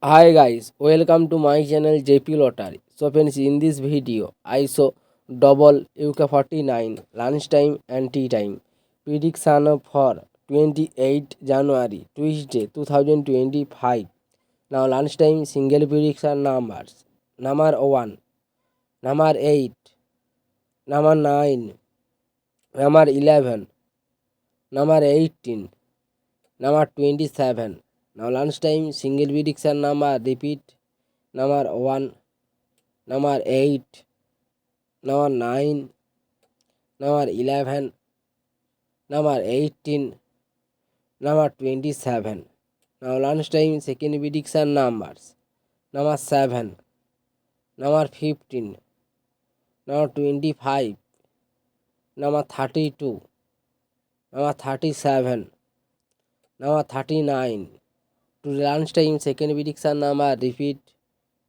Hi guys, welcome to my channel JP Lottery. So friends, in this video, I show double UK49 lunchtime and tea time prediction for 28 January Tuesday 2025. Now lunchtime single prediction numbers: number 1, number 8, number 9, number 11, number 18, number 27. Now lunchtime single prediction number repeat: number 1, number 8, number 9, number 11, number 18, number 27. Now lunchtime second prediction numbers: number 7, number 15, number 25, number 32, number 37, number 39. To lunchtime second prediction number repeat: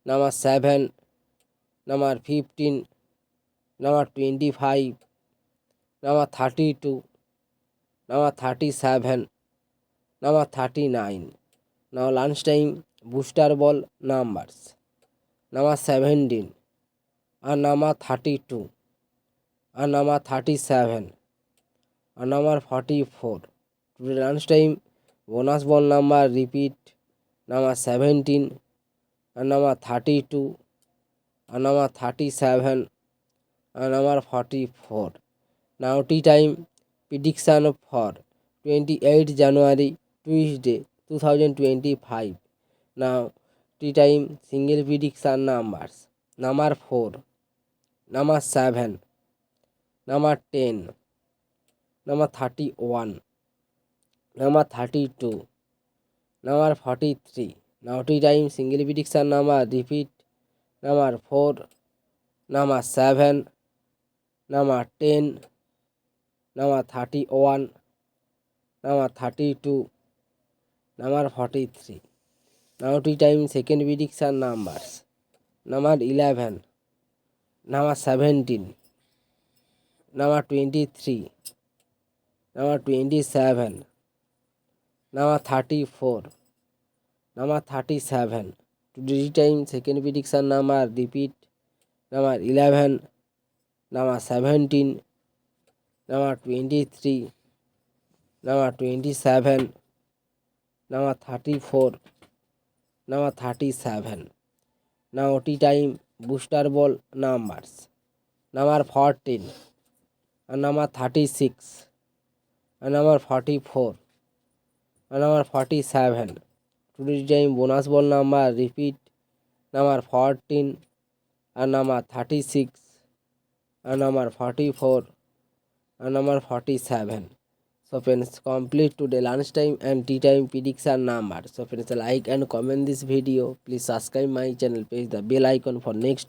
number 7, number 15, number 25, number 32, number 37, number 39. Now lunchtime booster ball numbers: number 17, and number 32, and number 37, and number 44. To lunchtime bonus ball number repeat: number 17, and number 32, and number 37, and number 44. Now tea time prediction for 28 January Tuesday 2025. Now tea time single prediction numbers: number 4, number 7, number 10, number 31, number 32, number 43. Now tea time single prediction number repeat: number 4, number 7, number 10, number 31, number 32, number 43. Now tea time second prediction numbers: number 11, number 17, number 23, number 27, number 34, number 37. To tea time second prediction number repeat: number 11, number 17, number 23, number 27, number 34, number 37. Now tea time booster ball numbers: number 14, and number 36, and number 44, and number 47. Today's time bonus ball number repeat: number 14, and number 36, and number 44, and number 47. So friends, complete today lunchtime and tea time prediction number. So friends, like and comment this video. Please subscribe my channel, press the bell icon for next